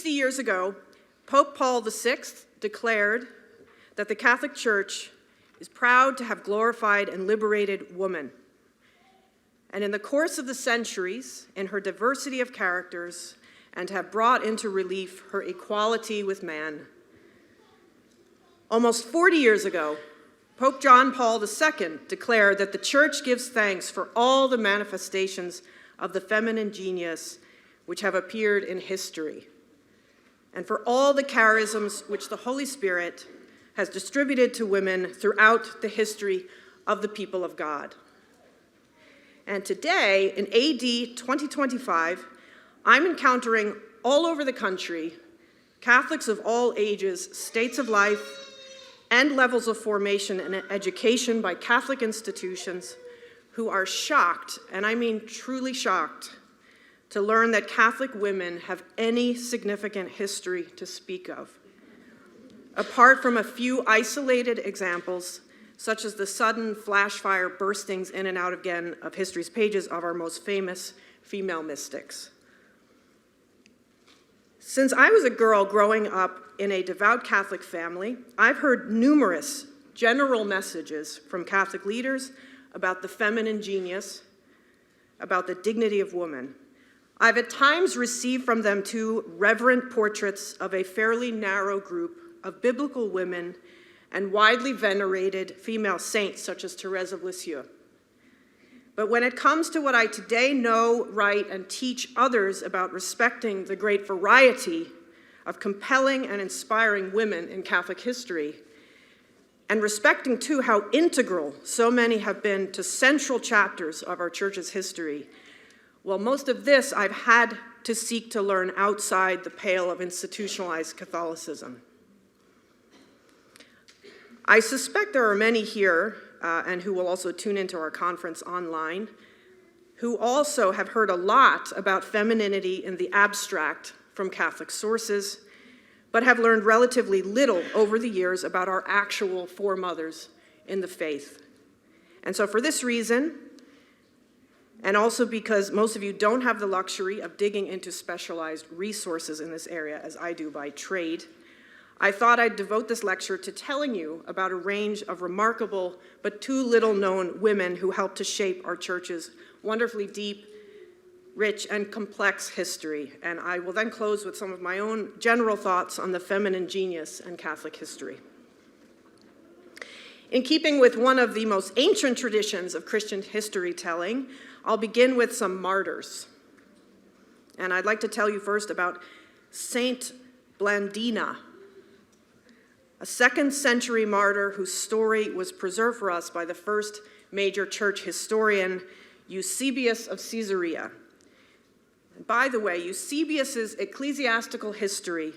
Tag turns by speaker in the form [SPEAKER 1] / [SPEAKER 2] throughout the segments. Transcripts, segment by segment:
[SPEAKER 1] 60 years ago, Pope Paul VI declared that the Catholic Church is proud to have glorified and liberated woman. And in the course of the centuries, in her diversity of characters, and have brought into relief her equality with man. Almost 40 years ago, Pope John Paul II declared that the Church gives thanks for all the manifestations of the feminine genius which have appeared in history, and for all the charisms which the Holy Spirit has distributed to women throughout the history of the people of God. And today, in AD 2025, I'm encountering all over the country Catholics of all ages, states of life, and levels of formation and education by Catholic institutions who are shocked, and I mean truly shocked, to learn that Catholic women have any significant history to speak of. Apart from a few isolated examples, such as the sudden flash fire burstings in and out again of history's pages of our most famous female mystics. Since I was a girl growing up in a devout Catholic family, I've heard numerous general messages from Catholic leaders about the feminine genius, about the dignity of woman. I've at times received from them too reverent portraits of a fairly narrow group of biblical women and widely venerated female saints such as Thérèse of Lisieux. But when it comes to what I today know, write, and teach others about respecting the great variety of compelling and inspiring women in Catholic history, and respecting too how integral so many have been to central chapters of our Church's history, well, most of this I've had to seek to learn outside the pale of institutionalized Catholicism. I suspect there are many here, and who will also tune into our conference online, who also have heard a lot about femininity in the abstract from Catholic sources, but have learned relatively little over the years about our actual foremothers in the faith. And so for this reason, and also because most of you don't have the luxury of digging into specialized resources in this area as I do by trade, I thought I'd devote this lecture to telling you about a range of remarkable but too little known women who helped to shape our Church's wonderfully deep, rich, and complex history. And I will then close with some of my own general thoughts on the feminine genius and Catholic history. In keeping with one of the most ancient traditions of Christian history telling, I'll begin with some martyrs. And I'd like to tell you first about Saint Blandina, a 2nd century martyr whose story was preserved for us by the first major church historian, Eusebius of Caesarea. And by the way, Eusebius's ecclesiastical history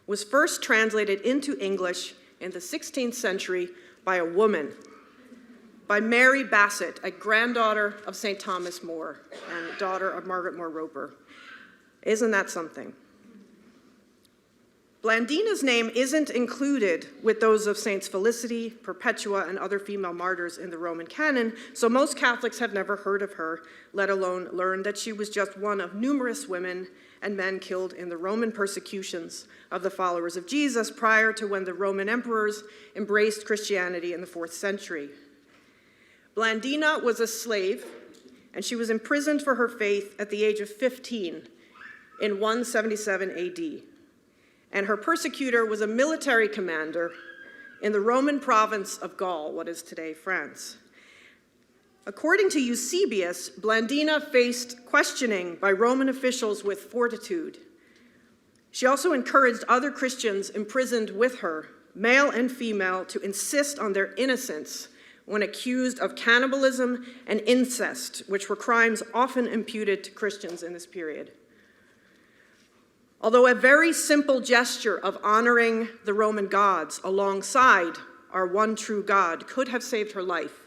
[SPEAKER 1] was first translated into English in the 16th century by a woman, by Mary Bassett, a granddaughter of St. Thomas More and daughter of Margaret More Roper. Isn't that something? Blandina's name isn't included with those of Saints Felicity, Perpetua, and other female martyrs in the Roman canon, so most Catholics have never heard of her, let alone learned that she was just one of numerous women and men killed in the Roman persecutions of the followers of Jesus prior to when the Roman emperors embraced Christianity in the 4th century. Blandina was a slave, and she was imprisoned for her faith at the age of 15 in 177 AD. And her persecutor was a military commander in the Roman province of Gaul, what is today France. According to Eusebius, Blandina faced questioning by Roman officials with fortitude. She also encouraged other Christians imprisoned with her, male and female, to insist on their innocence when accused of cannibalism and incest, which were crimes often imputed to Christians in this period. Although a very simple gesture of honoring the Roman gods alongside our one true God could have saved her life,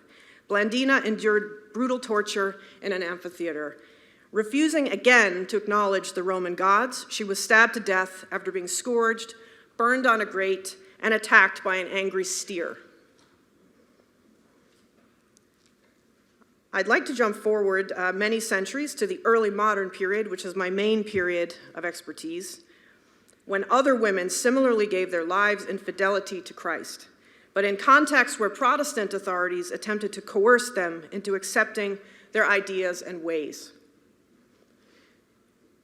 [SPEAKER 1] Blandina endured brutal torture in an amphitheater. Refusing again to acknowledge the Roman gods, she was stabbed to death after being scourged, burned on a grate, and attacked by an angry steer. I'd like to jump forward many centuries to the early modern period, which is my main period of expertise. when other women similarly gave their lives in fidelity to Christ, but in contexts where Protestant authorities attempted to coerce them into accepting their ideas and ways.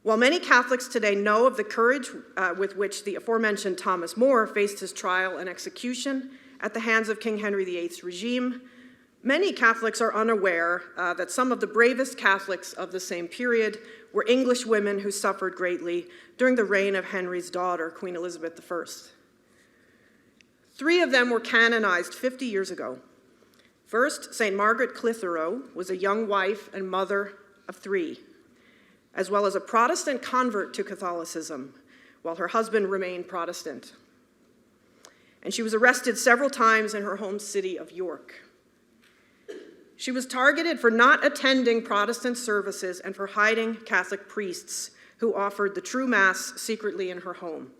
[SPEAKER 1] While many Catholics today know of the courage with which the aforementioned Thomas More faced his trial and execution at the hands of King Henry VIII's regime, many Catholics are unaware that some of the bravest Catholics of the same period were English women who suffered greatly during the reign of Henry's daughter, Queen Elizabeth I. 3 of them were canonized 50 years ago. First, St. Margaret Clitheroe was a young wife and mother of 3, as well as a Protestant convert to Catholicism, while her husband remained Protestant. And she was arrested several times in her home city of York. She was targeted for not attending Protestant services and for hiding Catholic priests who offered the true Mass secretly in her home.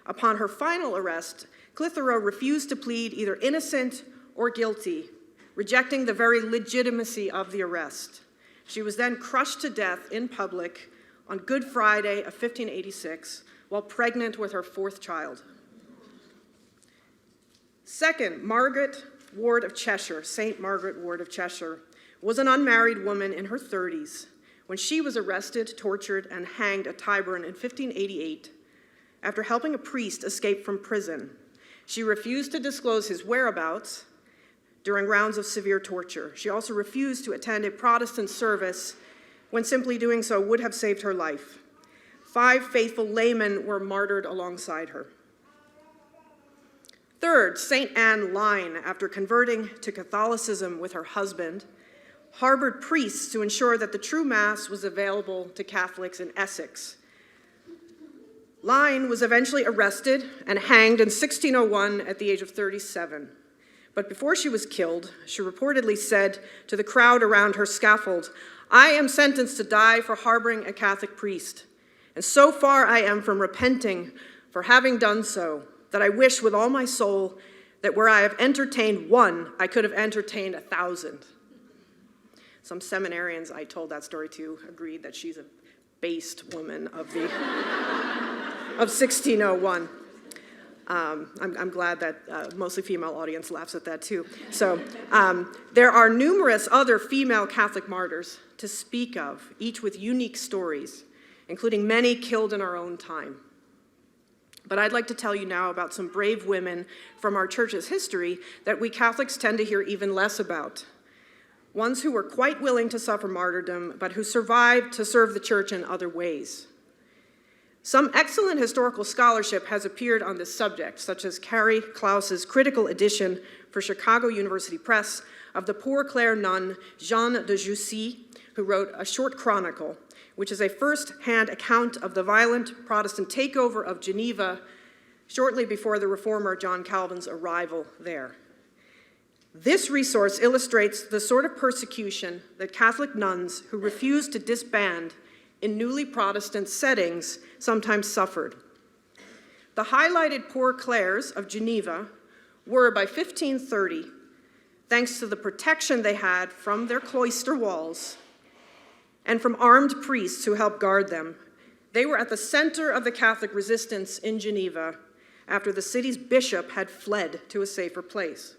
[SPEAKER 1] Upon her final arrest, Clitheroe refused to plead either innocent or guilty, rejecting the very legitimacy of the arrest. She was then crushed to death in public on Good Friday of 1586 while pregnant with her 4th child. Second, Margaret Ward of Cheshire, St. Margaret Ward of Cheshire, was an unmarried woman in her 30s when she was arrested, tortured, and hanged at Tyburn in 1588 after helping a priest escape from prison. She refused to disclose his whereabouts during rounds of severe torture. She also refused to attend a Protestant service when simply doing so would have saved her life. 5 faithful laymen were martyred alongside her. Third, St. Anne Lyne, after converting to Catholicism with her husband, harbored priests to ensure that the true Mass was available to Catholics in Essex. Lyne was eventually arrested and hanged in 1601 at the age of 37. But before she was killed, she reportedly said to the crowd around her scaffold, "I am sentenced to die for harboring a Catholic priest, and so far I am from repenting for having done so, that I wish with all my soul that where I have entertained one, I could have entertained 1,000. Some seminarians I told that story to agreed that she's a based woman of 1601. I'm glad that mostly female audience laughs at that too. So there are numerous other female Catholic martyrs to speak of, each with unique stories, including many killed in our own time. But I'd like to tell you now about some brave women from our church's history that we Catholics tend to hear even less about. Ones who were quite willing to suffer martyrdom, but who survived to serve the church in other ways. Some excellent historical scholarship has appeared on this subject, such as Carrie Klaus's critical edition for Chicago University Press of the Poor Clare nun Jeanne de Jussy, who wrote a short chronicle, which is a first-hand account of the violent Protestant takeover of Geneva shortly before the reformer John Calvin's arrival there. This resource illustrates the sort of persecution that Catholic nuns who refused to disband in newly Protestant settings sometimes suffered. The highlighted Poor Clares of Geneva were, by 1530, thanks to the protection they had from their cloister walls and from armed priests who helped guard them, they were at the center of the Catholic resistance in Geneva after the city's bishop had fled to a safer place.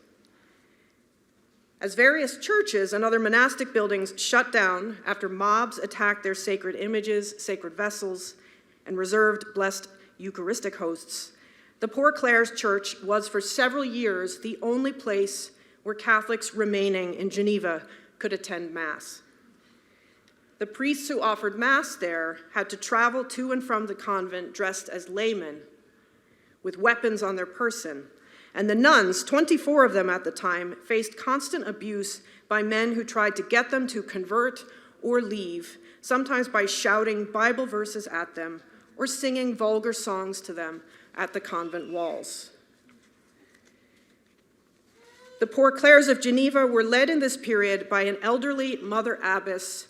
[SPEAKER 1] As various churches and other monastic buildings shut down after mobs attacked their sacred images, sacred vessels, and reserved blessed Eucharistic hosts, the Poor Clares Church was for several years the only place where Catholics remaining in Geneva could attend Mass. The priests who offered Mass there had to travel to and from the convent dressed as laymen with weapons on their person. And the nuns, 24 of them at the time, faced constant abuse by men who tried to get them to convert or leave, sometimes by shouting Bible verses at them or singing vulgar songs to them at the convent walls. The Poor Clares of Geneva were led in this period by an elderly mother abbess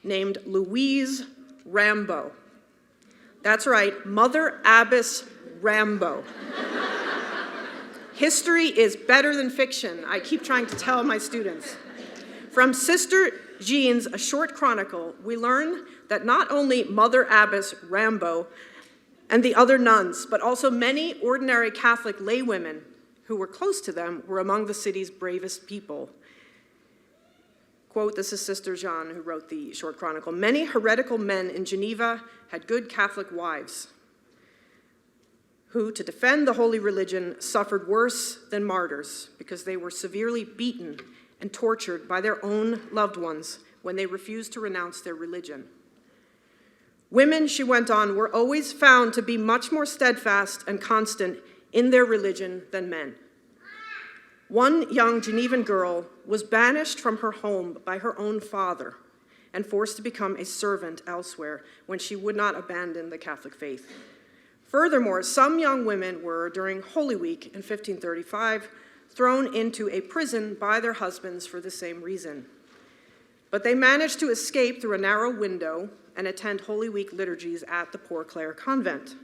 [SPEAKER 1] named Louise Rambo. That's right, Mother Abbess Rambo. History is better than fiction, I keep trying to tell my students. From Sister Jean's A Short Chronicle, we learn that not only Mother Abbess Rambo and the other nuns, but also many ordinary Catholic laywomen who were close to them were among the city's bravest people. Quote, this is Sister Jeanne who wrote the short chronicle. Many heretical men in Geneva had good Catholic wives who, to defend the holy religion, suffered worse than martyrs because they were severely beaten and tortured by their own loved ones when they refused to renounce their religion. Women, she went on, were always found to be much more steadfast and constant in their religion than men. One young Genevan girl was banished from her home by her own father and forced to become a servant elsewhere when she would not abandon the Catholic faith. Furthermore, some young women were, during Holy Week in 1535, thrown into a prison by their husbands for the same reason. But they managed to escape through a narrow window and attend Holy Week liturgies at the Poor Clare convent.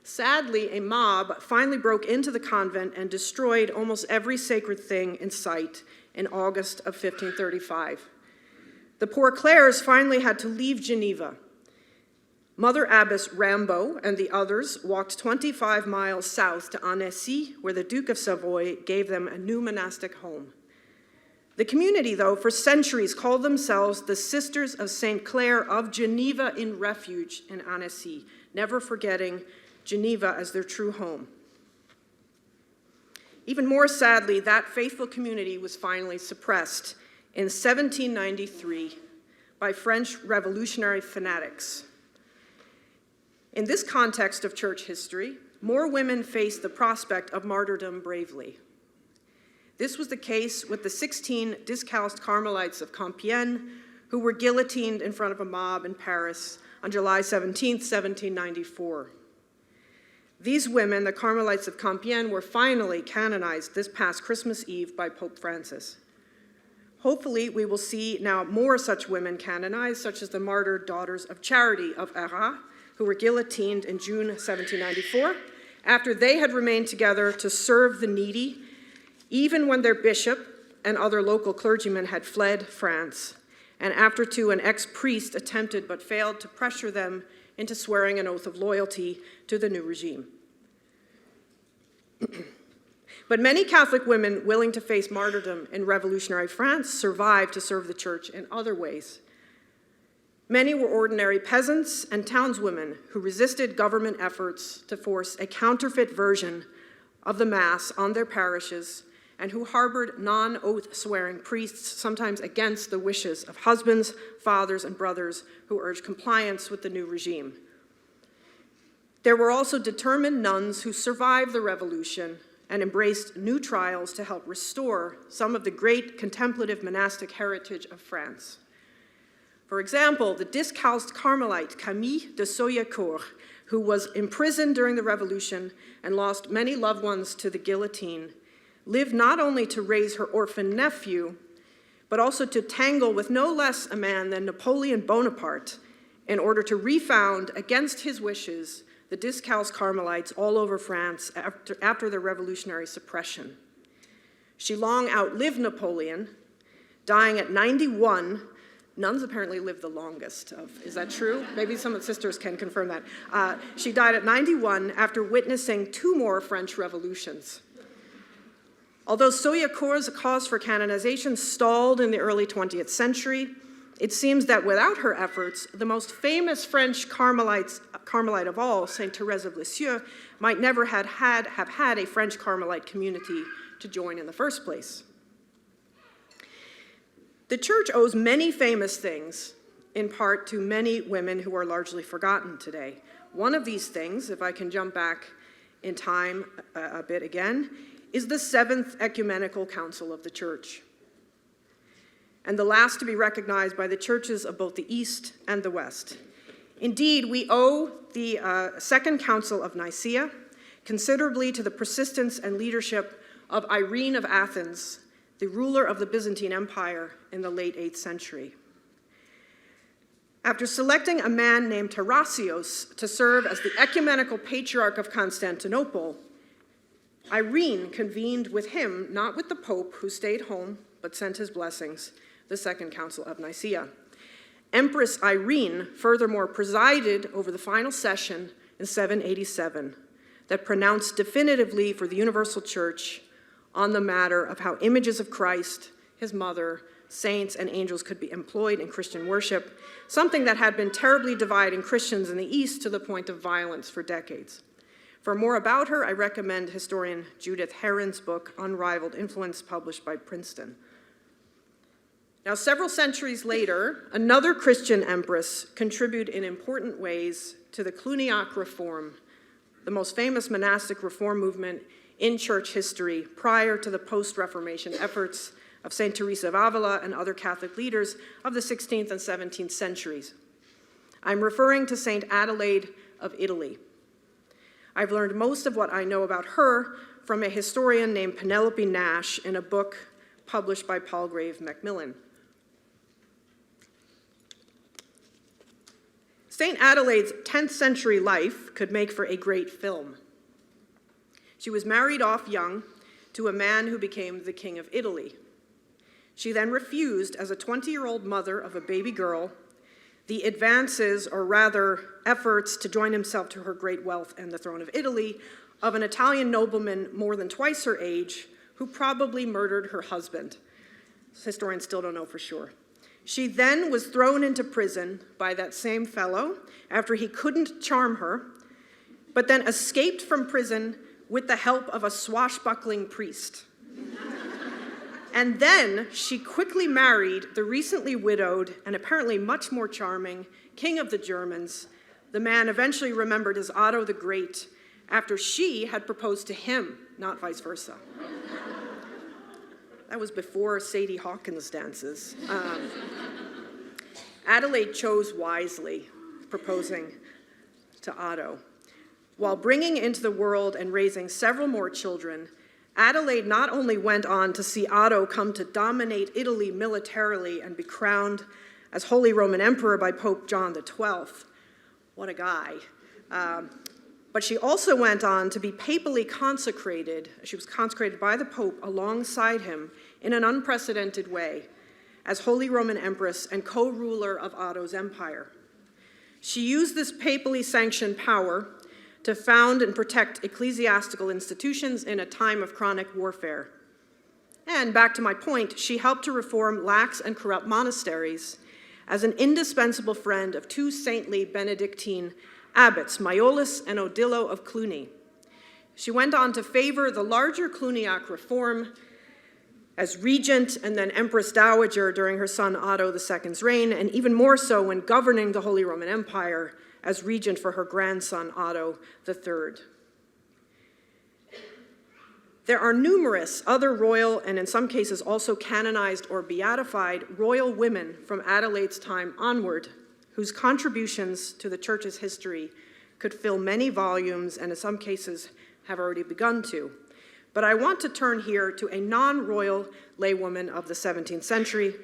[SPEAKER 1] Sadly, a mob finally broke into the convent and destroyed almost every sacred thing in sight in August of 1535. The Poor Clares finally had to leave Geneva. Mother Abbess Rambaud and the others walked 25 miles south to Annecy, where the Duke of Savoy gave them a new monastic home. The community, though, for centuries called themselves the Sisters of St. Clare of Geneva in Refuge in Annecy, never forgetting Geneva as their true home. Even more sadly, that faithful community was finally suppressed in 1793 by French revolutionary fanatics. In this context of church history, more women faced the prospect of martyrdom bravely. This was the case with the 16 discalced Carmelites of Compiègne who were guillotined in front of a mob in Paris on July 17, 1794. These women, the Carmelites of Compiègne, were finally canonized this past Christmas Eve by Pope Francis. Hopefully, we will see now more such women canonized, such as the martyred Daughters of Charity of Arras, who were guillotined in June 1794, after they had remained together to serve the needy, even when their bishop and other local clergymen had fled France, and after too an ex-priest attempted but failed to pressure them into swearing an oath of loyalty to the new regime. But many Catholic women willing to face martyrdom in revolutionary France survived to serve the church in other ways. Many were ordinary peasants and townswomen who resisted government efforts to force a counterfeit version of the Mass on their parishes and who harbored non-oath swearing priests, sometimes against the wishes of husbands, fathers, and brothers who urged compliance with the new regime. There were also determined nuns who survived the revolution and embraced new trials to help restore some of the great contemplative monastic heritage of France. For example, the discalced Carmelite Camille de Soyecourt, who was imprisoned during the revolution and lost many loved ones to the guillotine, lived not only to raise her orphan nephew, but also to tangle with no less a man than Napoleon Bonaparte in order to refound, against his wishes, the discalced Carmelites all over France after the revolutionary suppression. She long outlived Napoleon, dying at 91. Nuns apparently live the longest. Is that true? Maybe some of the sisters can confirm that. She died at 91 after witnessing 2 more French revolutions. Although Soyecourt's cause for canonization stalled in the early 20th century, it seems that without her efforts, the most famous French Carmelite of all, Saint Thérèse of Lisieux, might never have had a French Carmelite community to join in the first place. The church owes many famous things, in part to many women who are largely forgotten today. One of these things, if I can jump back in time a bit again, is the 7th Ecumenical Council of the Church, and the last to be recognized by the churches of both the East and the West. Indeed, we owe the Second Council of Nicaea considerably to the persistence and leadership of Irene of Athens, the ruler of the Byzantine Empire in the late 8th century. After selecting a man named Tarasios to serve as the ecumenical patriarch of Constantinople, Irene convened with him, not with the Pope, who stayed home but sent his blessings, the Second Council of Nicaea. Empress Irene, furthermore, presided over the final session in 787 that pronounced definitively for the Universal Church on the matter of how images of Christ, his mother, saints, and angels could be employed in Christian worship, something that had been terribly dividing Christians in the East to the point of violence for decades. For more about her, I recommend historian Judith Herron's book, Unrivaled Influence, published by Princeton. Now, several centuries later, another Christian empress contributed in important ways to the Cluniac Reform, the most famous monastic reform movement in church history prior to the post-Reformation efforts of St. Teresa of Avila and other Catholic leaders of the 16th and 17th centuries. I'm referring to St. Adelaide of Italy. I've learned most of what I know about her from a historian named Penelope Nash in a book published by Palgrave Macmillan. St. Adelaide's 10th century life could make for a great film. She was married off young to a man who became the King of Italy. She then refused, as a 20-year-old mother of a baby girl, the advances, or rather efforts, to join himself to her great wealth and the throne of Italy of an Italian nobleman more than twice her age who probably murdered her husband. Historians still don't know for sure. She then was thrown into prison by that same fellow after he couldn't charm her, but then escaped from prison with the help of a swashbuckling priest. And then she quickly married the recently widowed and apparently much more charming King of the Germans, the man eventually remembered as Otto the Great, after she had proposed to him, not vice versa. That was before Sadie Hawkins dances. Adelaide chose wisely, proposing to Otto. While bringing into the world and raising several more children, Adelaide not only went on to see Otto come to dominate Italy militarily and be crowned as Holy Roman Emperor by Pope John XII. What a guy. But she also went on to be papally consecrated. She was consecrated by the Pope alongside him in an unprecedented way as Holy Roman Empress and co-ruler of Otto's empire. She used this papally sanctioned power to found and protect ecclesiastical institutions in a time of chronic warfare. And back to my point, she helped to reform lax and corrupt monasteries as an indispensable friend of two saintly Benedictine abbots, Maiolus and Odilo of Cluny. She went on to favor the larger Cluniac reform as regent and then Empress Dowager during her son Otto II's reign, and even more so when governing the Holy Roman Empire as regent for her grandson Otto III. There are numerous other royal, and in some cases also canonized or beatified, royal women from Adelaide's time onward whose contributions to the church's history could fill many volumes and in some cases have already begun to. But I want to turn here to a non-royal laywoman of the 17th century,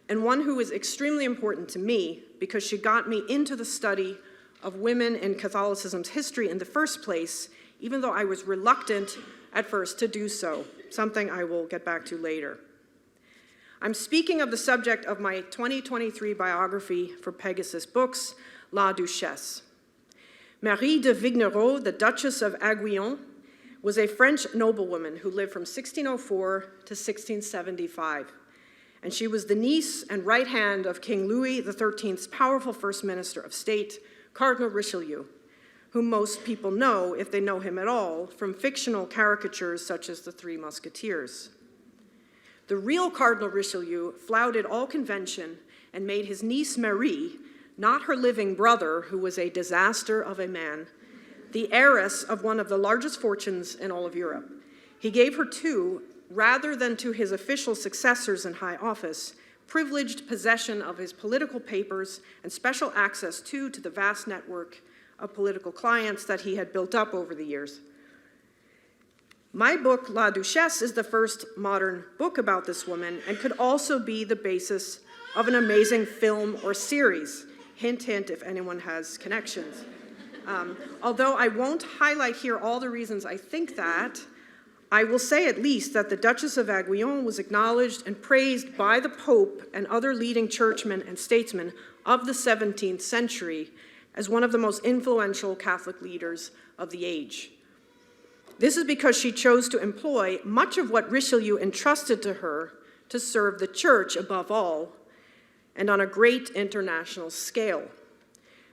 [SPEAKER 1] and one who is extremely important to me because she got me into the study of women in Catholicism's history in the first place, even though I was reluctant at first to do so, something I will get back to later. I'm speaking of the subject of my 2023 biography for Pegasus Books, La Duchesse. Marie de Vignerot, the Duchess of Aiguillon, was a French noblewoman who lived from 1604 to 1675. And she was the niece and right hand of King Louis XIII's powerful first minister of state, Cardinal Richelieu, whom most people know, if they know him at all, from fictional caricatures such as the Three Musketeers. The real Cardinal Richelieu flouted all convention and made his niece Marie, not her living brother, who was a disaster of a man, the heiress of one of the largest fortunes in all of Europe. He gave her to, rather than to his official successors in high office, privileged possession of his political papers and special access to the vast network of political clients that he had built up over the years. My book, La Duchesse, is the first modern book about this woman and could also be the basis of an amazing film or series. Hint, hint, if anyone has connections. Although I won't highlight here all the reasons I think that, I will say at least that the Duchess of Aiguillon was acknowledged and praised by the Pope and other leading churchmen and statesmen of the 17th century as one of the most influential Catholic leaders of the age. This is because she chose to employ much of what Richelieu entrusted to her to serve the church above all, and on a great international scale.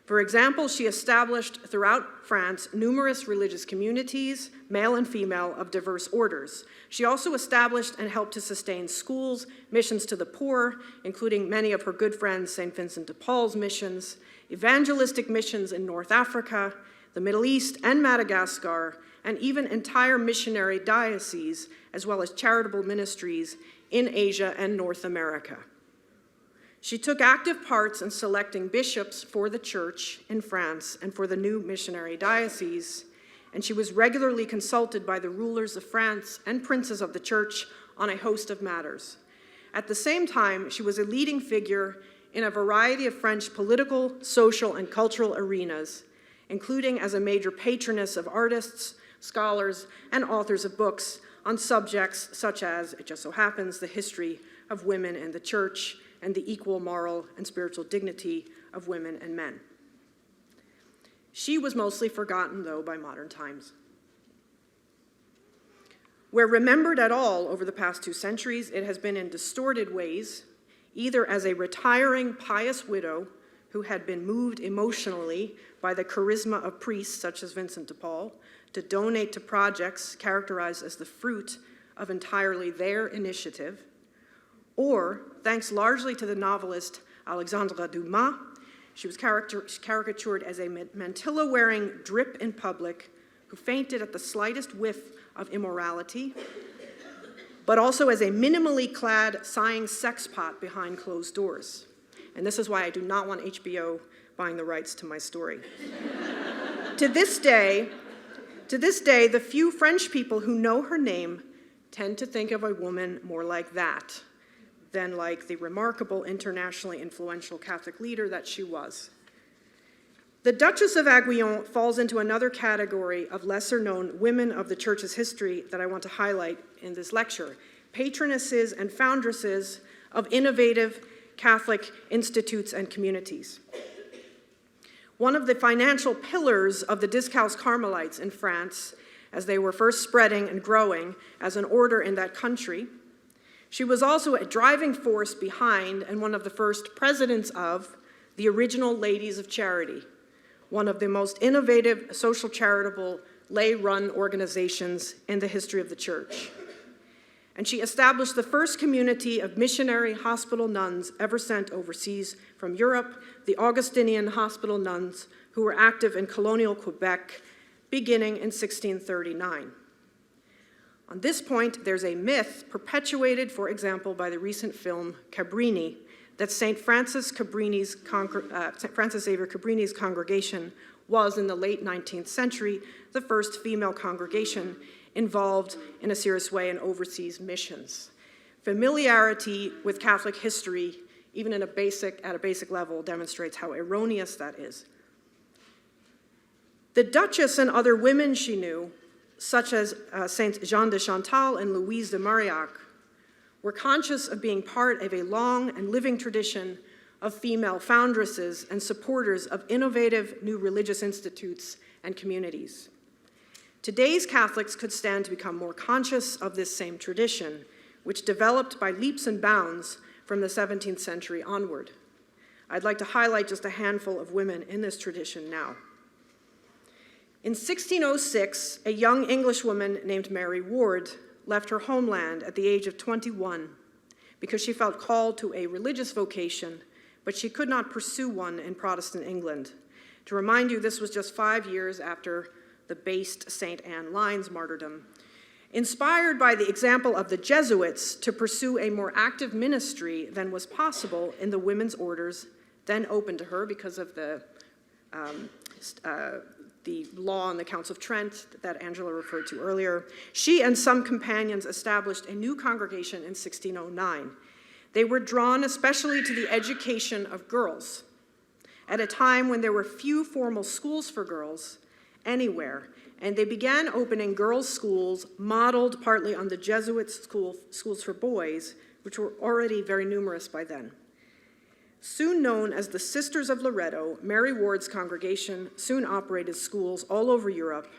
[SPEAKER 1] For example, she established throughout France numerous religious communities, male and female, of diverse orders. She also established and helped to sustain schools, missions to the poor, including many of her good friends St. Vincent de Paul's missions, evangelistic missions in North Africa, the Middle East, and Madagascar, and even entire missionary dioceses, as well as charitable ministries in Asia and North America. She took active parts in selecting bishops for the church in France and for the new missionary diocese, and she was regularly consulted by the rulers of France and princes of the church on a host of matters. At the same time, she was a leading figure in a variety of French political, social, and cultural arenas, including as a major patroness of artists, scholars, and authors of books on subjects such as, it just so happens, the history of women in the church and the equal moral and spiritual dignity of women and men. She was mostly forgotten, though, by modern times. Where remembered at all over the past 2 centuries, it has been in distorted ways, either as a retiring pious widow who had been moved emotionally by the charisma of priests such as Vincent de Paul to donate to projects characterized as the fruit of entirely their initiative, or, thanks largely to the novelist Alexandre Dumas, she was caricatured as a mantilla-wearing drip in public who fainted at the slightest whiff of immorality, but also as a minimally clad, sighing sexpot behind closed doors. And this is why I do not want HBO buying the rights to my story. To this day, the few French people who know her name tend to think of a woman more like that than like the remarkable internationally influential Catholic leader that she was. The Duchess of Aiguillon falls into another category of lesser-known women of the Church's history that I want to highlight in this lecture, patronesses and foundresses of innovative Catholic institutes and communities. One of the financial pillars of the Discalced Carmelites in France, as they were first spreading and growing as an order in that country, she was also a driving force behind and one of the first presidents of the original Ladies of Charity, one of the most innovative social charitable lay-run organizations in the history of the Church. And she established the first community of missionary hospital nuns ever sent overseas from Europe, the Augustinian hospital nuns who were active in colonial Quebec beginning in 1639. On this point, there's a myth perpetuated, for example, by the recent film Cabrini, that St. Francis Xavier Cabrini's congregation was, in the late 19th century, the first female congregation involved in a serious way in overseas missions. Familiarity with Catholic history, even at a basic level, demonstrates how erroneous that is. The Duchess and other women she knew, such as Saint Jean de Chantal and Louise de Marillac, were conscious of being part of a long and living tradition of female foundresses and supporters of innovative new religious institutes and communities. Today's Catholics could stand to become more conscious of this same tradition, which developed by leaps and bounds from the 17th century onward. I'd like to highlight just a handful of women in this tradition now. In 1606, a young Englishwoman named Mary Ward left her homeland at the age of 21 because she felt called to a religious vocation, but she could not pursue one in Protestant England. To remind you, this was just 5 years after the based St. Anne Lyne's martyrdom. Inspired by the example of the Jesuits to pursue a more active ministry than was possible in the women's orders then open to her because of the law on the Counts of Trent that Angela referred to earlier, she and some companions established a new congregation in 1609. They were drawn especially to the education of girls at a time when there were few formal schools for girls anywhere, and they began opening girls' schools modeled partly on the Jesuit schools for boys, which were already very numerous by then. Soon known as the Sisters of Loreto, Mary Ward's congregation soon operated schools all over Europe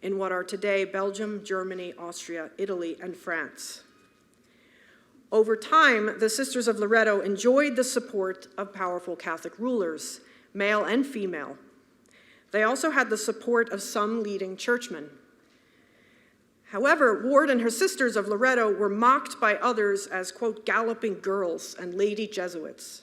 [SPEAKER 1] in what are today Belgium, Germany, Austria, Italy, and France. Over time, the Sisters of Loreto enjoyed the support of powerful Catholic rulers, male and female. They also had the support of some leading churchmen. However, Ward and her Sisters of Loreto were mocked by others as, quote, galloping girls and lady Jesuits.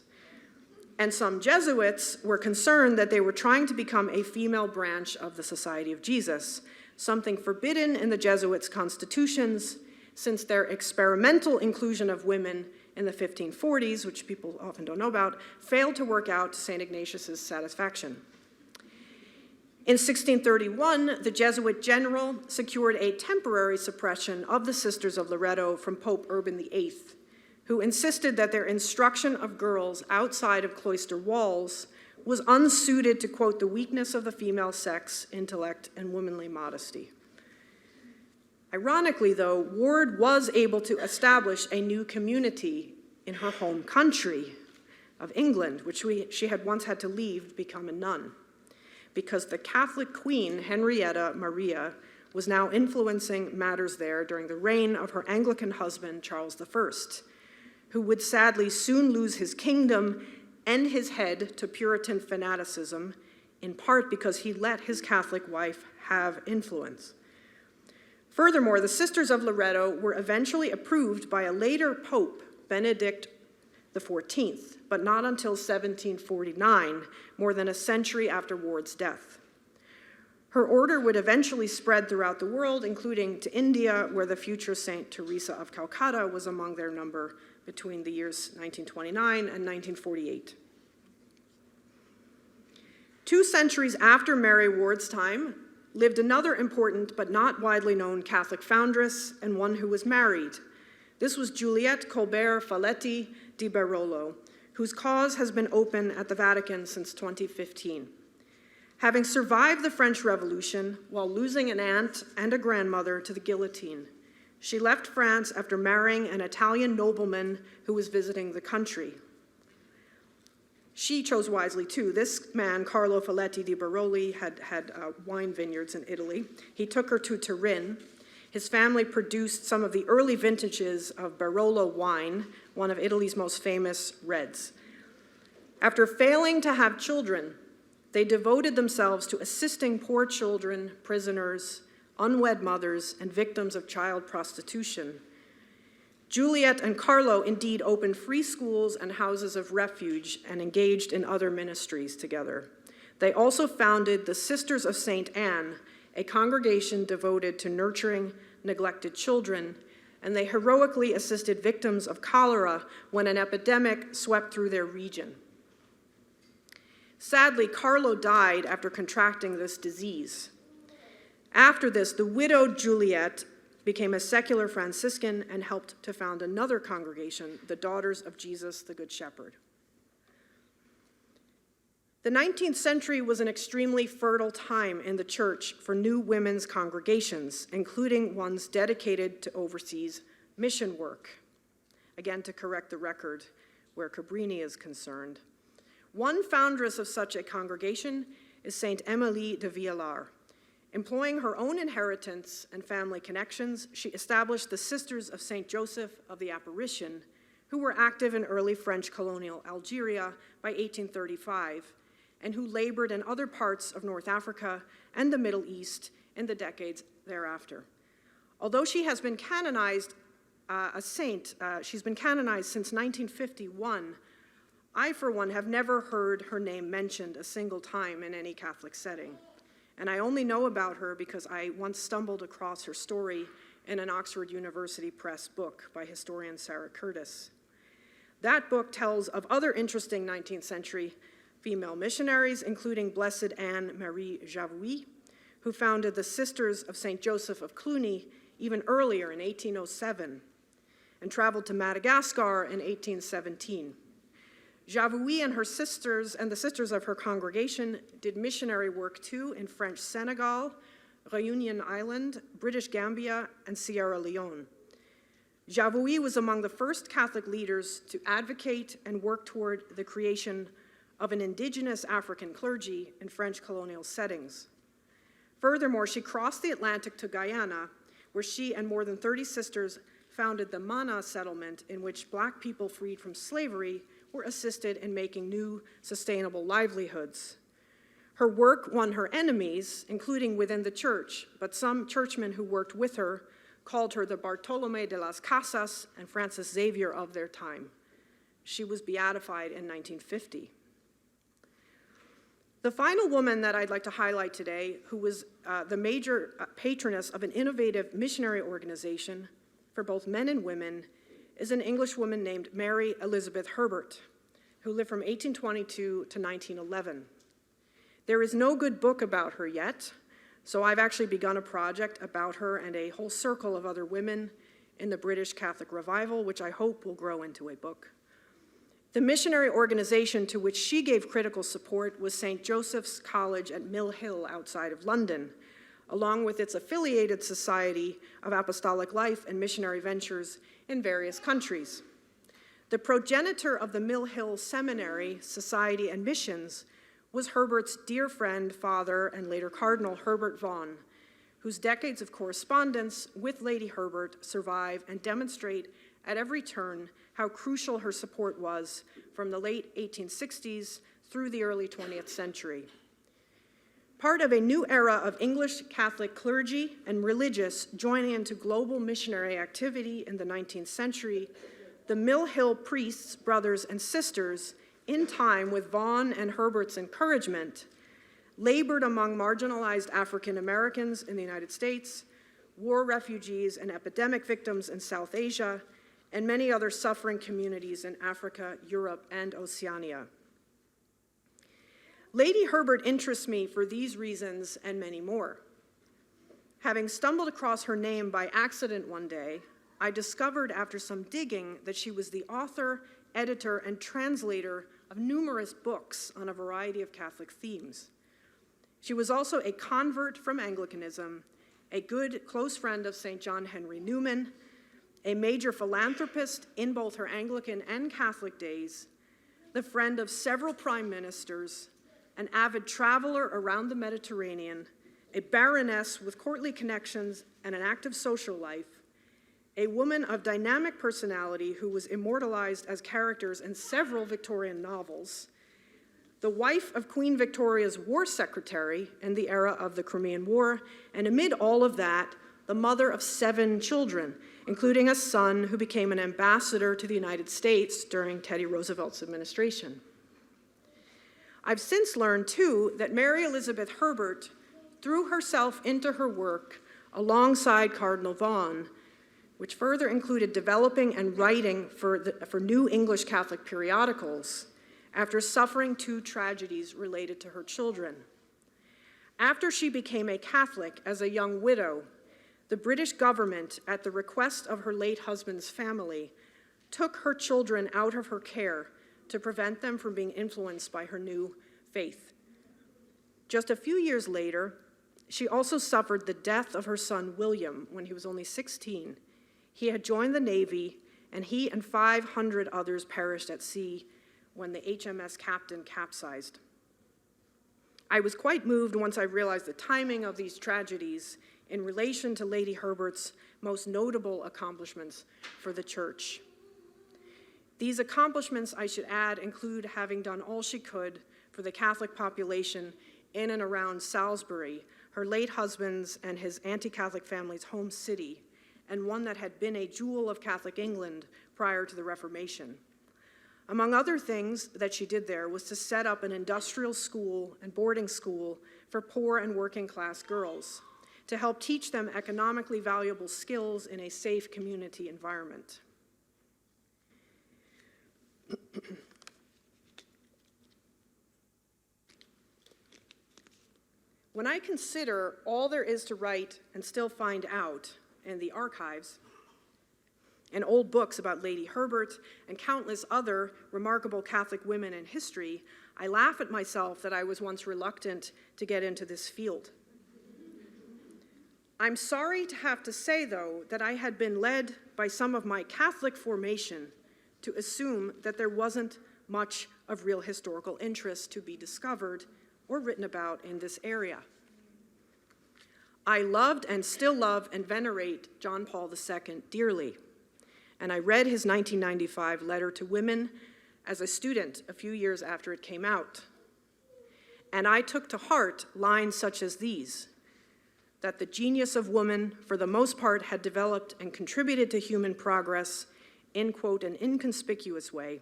[SPEAKER 1] And some Jesuits were concerned that they were trying to become a female branch of the Society of Jesus, something forbidden in the Jesuits' constitutions, since their experimental inclusion of women in the 1540s, which people often don't know about, failed to work out to St. Ignatius's satisfaction. In 1631, the Jesuit general secured a temporary suppression of the Sisters of Loreto from Pope Urban VIII, who insisted that their instruction of girls outside of cloister walls was unsuited to, quote, the weakness of the female sex, intellect, and womanly modesty. Ironically, though, Ward was able to establish a new community in her home country of England, which she had once had to leave to become a nun, because the Catholic queen, Henrietta Maria, was now influencing matters there during the reign of her Anglican husband, Charles I, who would sadly soon lose his kingdom and his head to Puritan fanaticism, in part because he let his Catholic wife have influence. Furthermore, the Sisters of Loreto were eventually approved by a later pope, Benedict XIV, but not until 1749, more than a century after Ward's death. Her order would eventually spread throughout the world, including to India, where the future Saint Teresa of Calcutta was among their number between the years 1929 and 1948. 2 centuries after Mary Ward's time lived another important but not widely known Catholic foundress, and one who was married. This was Juliette Colbert Faletti di Barolo, whose cause has been open at the Vatican since 2015. Having survived the French Revolution while losing an aunt and a grandmother to the guillotine, she left France after marrying an Italian nobleman who was visiting the country. She chose wisely, too. This man, Carlo Faletti di Barolo, had wine vineyards in Italy. He took her to Turin. His family produced some of the early vintages of Barolo wine, one of Italy's most famous reds. After failing to have children, they devoted themselves to assisting poor children, prisoners, unwed mothers, and victims of child prostitution. Juliette and Carlo indeed opened free schools and houses of refuge and engaged in other ministries together. They also founded the Sisters of St. Anne, a congregation devoted to nurturing neglected children, and they heroically assisted victims of cholera when an epidemic swept through their region. Sadly, Carlo died after contracting this disease. After this, the widowed Juliette became a secular Franciscan and helped to found another congregation, the Daughters of Jesus the Good Shepherd. The 19th century was an extremely fertile time in the church for new women's congregations, including ones dedicated to overseas mission work. Again, to correct the record where Cabrini is concerned. One foundress of such a congregation is Saint Emilie de Villars. Employing her own inheritance and family connections, she established the Sisters of St. Joseph of the Apparition, who were active in early French colonial Algeria by 1835, and who labored in other parts of North Africa and the Middle East in the decades thereafter. Although she has been canonized a saint, she's been canonized since 1951, I, for one, have never heard her name mentioned a single time in any Catholic setting. And I only know about her because I once stumbled across her story in an Oxford University Press book by historian Sarah Curtis. That book tells of other interesting 19th century female missionaries, including Blessed Anne Marie Javouy, who founded the Sisters of St. Joseph of Cluny even earlier in 1807, and traveled to Madagascar in 1817. Javouy and her sisters and the sisters of her congregation did missionary work too in French Senegal, Réunion Island, British Gambia, and Sierra Leone. Javouille was among the first Catholic leaders to advocate and work toward the creation of an indigenous African clergy in French colonial settings. Furthermore, she crossed the Atlantic to Guyana, where she and more than 30 sisters founded the Mana settlement, in which Black people freed from slavery were assisted in making new sustainable livelihoods. Her work won her enemies, including within the church, but some churchmen who worked with her called her the Bartolomé de las Casas and Francis Xavier of their time. She was beatified in 1950. The final woman that I'd like to highlight today, who was the major patroness of an innovative missionary organization for both men and women, is an English woman named Mary Elizabeth Herbert, who lived from 1822 to 1911. There is no good book about her yet, so I've actually begun a project about her and a whole circle of other women in the British Catholic Revival, which I hope will grow into a book. The missionary organization to which she gave critical support was St. Joseph's College at Mill Hill outside of London, along with its affiliated Society of Apostolic Life and Missionary Ventures in various countries. The progenitor of the Mill Hill Seminary, Society, and Missions was Herbert's dear friend, father, and later Cardinal Herbert Vaughan, whose decades of correspondence with Lady Herbert survive and demonstrate at every turn how crucial her support was from the late 1860s through the early 20th century. Part of a new era of English Catholic clergy and religious joining into global missionary activity in the 19th century, the Mill Hill priests, brothers, and sisters, in time with Vaughan and Herbert's encouragement, labored among marginalized African Americans in the United States, war refugees and epidemic victims in South Asia, and many other suffering communities in Africa, Europe, and Oceania. Lady Herbert interests me for these reasons and many more. Having stumbled across her name by accident one day, I discovered after some digging that she was the author, editor, and translator of numerous books on a variety of Catholic themes. She was also a convert from Anglicanism, a good close friend of St. John Henry Newman, a major philanthropist in both her Anglican and Catholic days, the friend of several prime ministers, an avid traveler around the Mediterranean, a baroness with courtly connections and an active social life, a woman of dynamic personality who was immortalized as characters in several Victorian novels, the wife of Queen Victoria's war secretary in the era of the Crimean War, and amid all of that, the mother of 7 children, including a son who became an ambassador to the United States during Teddy Roosevelt's administration. I've since learned, too, that Mary Elizabeth Herbert threw herself into her work alongside Cardinal Vaughan, which further included developing and writing for new English Catholic periodicals after suffering 2 tragedies related to her children. After she became a Catholic as a young widow, the British government, at the request of her late husband's family, took her children out of her care to prevent them from being influenced by her new faith. Just a few years later, she also suffered the death of her son William when he was only 16. He had joined the Navy, and he and 500 others perished at sea when the HMS Captain capsized. I was quite moved once I realized the timing of these tragedies in relation to Lady Herbert's most notable accomplishments for the Church. These accomplishments, I should add, include having done all she could for the Catholic population in and around Salisbury, her late husband's and his anti-Catholic family's home city, and one that had been a jewel of Catholic England prior to the Reformation. Among other things that she did there was to set up an industrial school and boarding school for poor and working class girls, to help teach them economically valuable skills in a safe community environment. When I consider all there is to write and still find out in the archives, and old books about Lady Herbert and countless other remarkable Catholic women in history, I laugh at myself that I was once reluctant to get into this field. I'm sorry to have to say, though, that I had been led by some of my Catholic formation to assume that there wasn't much of real historical interest to be discovered or written about in this area. I loved and still love and venerate John Paul II dearly, and I read his 1995 letter to women as a student a few years after it came out. And I took to heart lines such as these, that the genius of woman, for the most part, had developed and contributed to human progress in, quote, an inconspicuous way,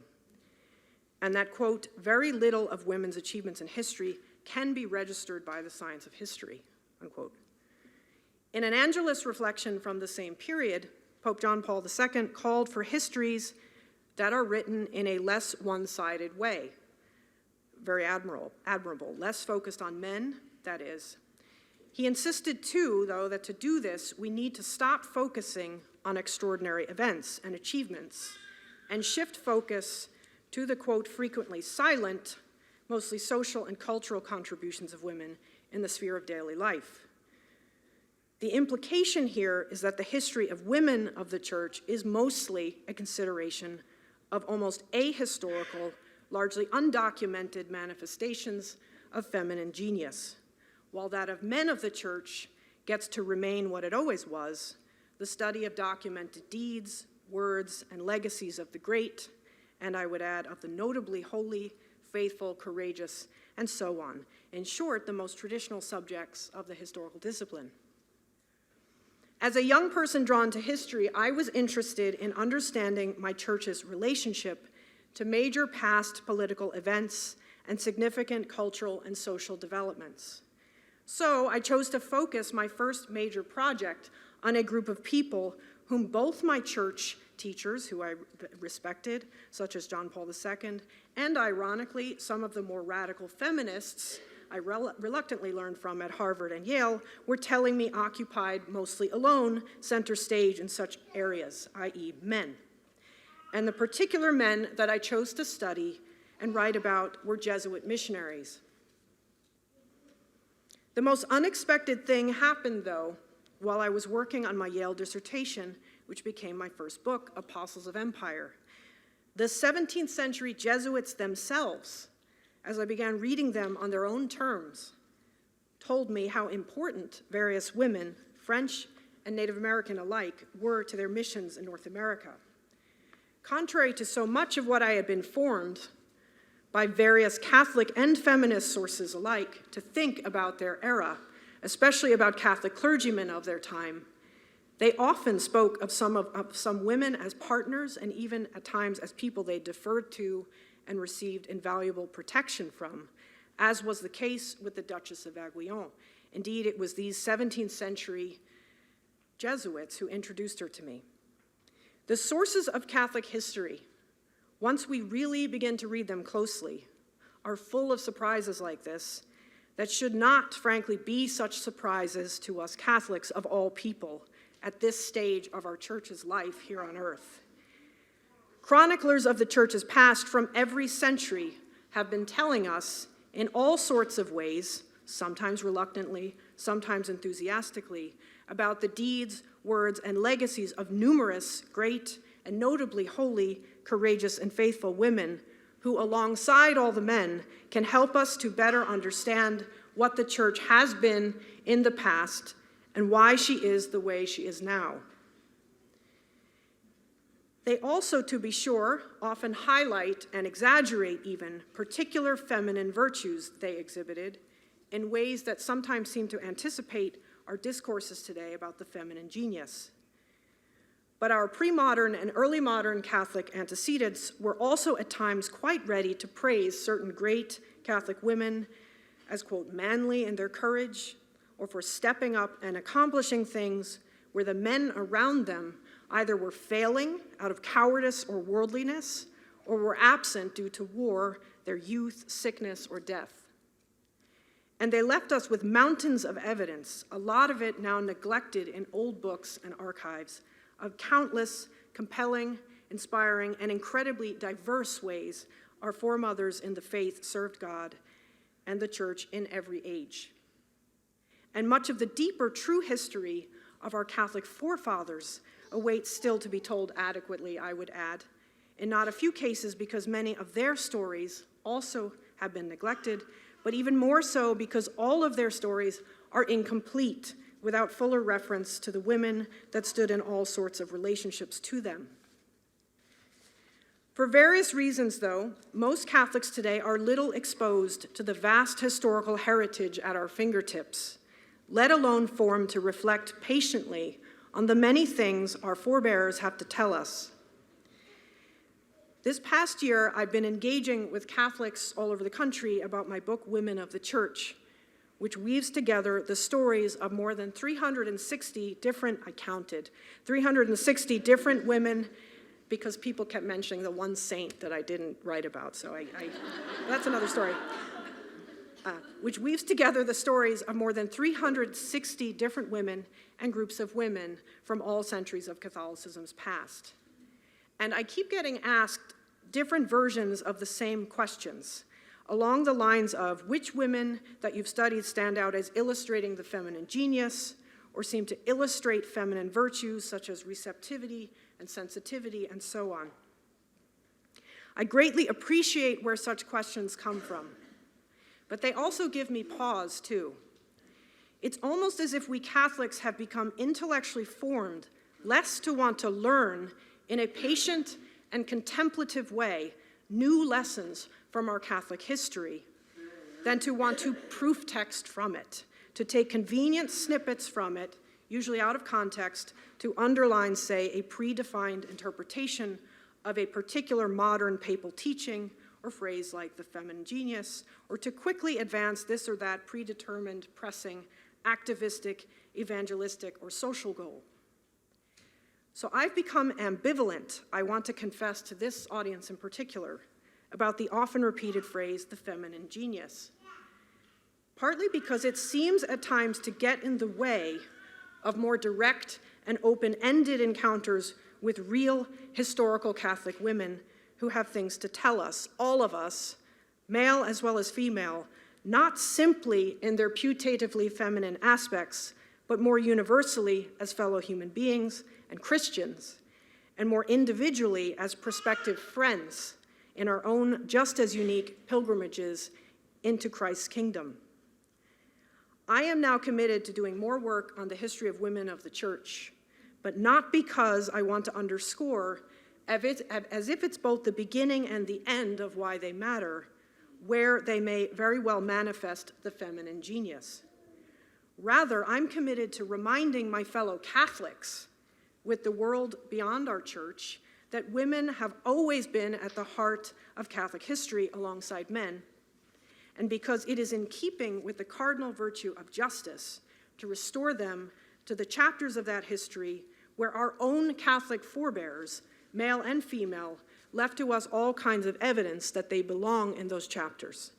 [SPEAKER 1] and that, quote, very little of women's achievements in history can be registered by the science of history, unquote. In an Angelus reflection from the same period, Pope John Paul II called for histories that are written in a less one-sided way, very admirable, less focused on men, that is. He insisted too, though, that to do this, we need to stop focusing on extraordinary events and achievements and shift focus to the, quote, frequently silent, mostly social and cultural contributions of women in the sphere of daily life. The implication here is that the history of women of the church is mostly a consideration of almost ahistorical, largely undocumented manifestations of feminine genius, while that of men of the church gets to remain what it always was, the study of documented deeds, words, and legacies of the great, and I would add, of the notably holy, faithful, courageous, and so on. In short, the most traditional subjects of the historical discipline. As a young person drawn to history, I was interested in understanding my church's relationship to major past political events and significant cultural and social developments. So I chose to focus my first major project on a group of people whom both my church teachers, who I respected, such as John Paul II, and ironically, some of the more radical feminists I reluctantly learned from at Harvard and Yale, were telling me occupied mostly alone center stage in such areas, i.e. men. And the particular men that I chose to study and write about were Jesuit missionaries. The most unexpected thing happened, though, while I was working on my Yale dissertation, which became my first book, Apostles of Empire. The 17th century Jesuits themselves, as I began reading them on their own terms, told me how important various women, French and Native American alike, were to their missions in North America. Contrary to so much of what I had been formed by various Catholic and feminist sources alike to think about their era, especially about Catholic clergymen of their time, they often spoke of some women as partners and even at times as people they deferred to and received invaluable protection from, as was the case with the Duchess of Aiguillon. Indeed, it was these 17th century Jesuits who introduced her to me. The sources of Catholic history, once we really begin to read them closely, are full of surprises like this that should not, frankly, be such surprises to us Catholics of all people at this stage of our church's life here on earth. Chroniclers of the church's past from every century have been telling us in all sorts of ways, sometimes reluctantly, sometimes enthusiastically, about the deeds, words, and legacies of numerous great and notably holy, courageous, and faithful women who, alongside all the men, can help us to better understand what the church has been in the past and why she is the way she is now. They also, to be sure, often highlight and exaggerate even particular feminine virtues they exhibited in ways that sometimes seem to anticipate our discourses today about the feminine genius. But our pre-modern and early modern Catholic antecedents were also at times quite ready to praise certain great Catholic women as, quote, manly in their courage, or for stepping up and accomplishing things where the men around them either were failing out of cowardice or worldliness, or were absent due to war, their youth, sickness, or death. And they left us with mountains of evidence, a lot of it now neglected in old books and archives, of countless, compelling, inspiring, and incredibly diverse ways our foremothers in the faith served God and the church in every age. And much of the deeper true history of our Catholic forefathers awaits still to be told adequately, I would add, in not a few cases because many of their stories also have been neglected, but even more so because all of their stories are incomplete without fuller reference to the women that stood in all sorts of relationships to them. For various reasons, though, most Catholics today are little exposed to the vast historical heritage at our fingertips, let alone formed to reflect patiently on the many things our forebears have to tell us. This past year, I've been engaging with Catholics all over the country about my book, Women of the Church, which weaves together the stories of more than 360 different, I counted, 360 different women, because people kept mentioning the one saint that I didn't write about, so that's another story. Which weaves together the stories of more than 360 different women and groups of women from all centuries of Catholicism's past. And I keep getting asked different versions of the same questions, along the lines of which women that you've studied stand out as illustrating the feminine genius, or seem to illustrate feminine virtues such as receptivity and sensitivity, and so on. I greatly appreciate where such questions come from, but they also give me pause, too. It's almost as if we Catholics have become intellectually formed less to want to learn in a patient and contemplative way new lessons from our Catholic history than to want to proof text from it, to take convenient snippets from it, usually out of context, to underline, say, a predefined interpretation of a particular modern papal teaching or phrase like the feminine genius, or to quickly advance this or that predetermined, pressing, activistic, evangelistic, or social goal. So I've become ambivalent, I want to confess to this audience in particular, about the often repeated phrase, the feminine genius. Partly because it seems at times to get in the way of more direct and open-ended encounters with real historical Catholic women who have things to tell us, all of us, male as well as female, not simply in their putatively feminine aspects, but more universally as fellow human beings and Christians, and more individually as prospective friends in our own just as unique pilgrimages into Christ's kingdom. I am now committed to doing more work on the history of women of the Church, but not because I want to underscore, as if it's both the beginning and the end of why they matter, where they may very well manifest the feminine genius. Rather, I'm committed to reminding my fellow Catholics with the world beyond our church that women have always been at the heart of Catholic history alongside men, and because it is in keeping with the cardinal virtue of justice to restore them to the chapters of that history where our own Catholic forebears, male and female, left to us all kinds of evidence that they belong in those chapters.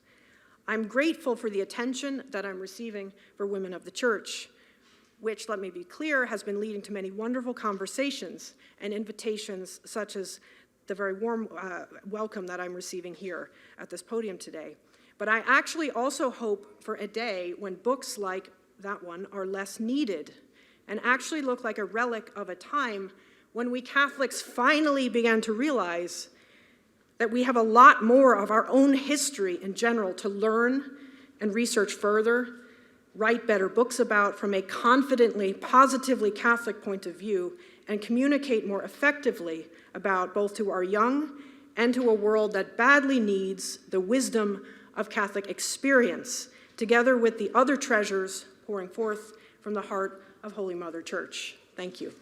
[SPEAKER 1] I'm grateful for the attention that I'm receiving for women of the Church, which, let me be clear, has been leading to many wonderful conversations and invitations such as the very warm welcome that I'm receiving here at this podium today. But I actually also hope for a day when books like that one are less needed and actually look like a relic of a time when we Catholics finally began to realize that we have a lot more of our own history in general to learn and research further, write better books about from a confidently, positively Catholic point of view, and communicate more effectively about both to our young and to a world that badly needs the wisdom of Catholic experience, together with the other treasures pouring forth from the heart of Holy Mother Church. Thank you.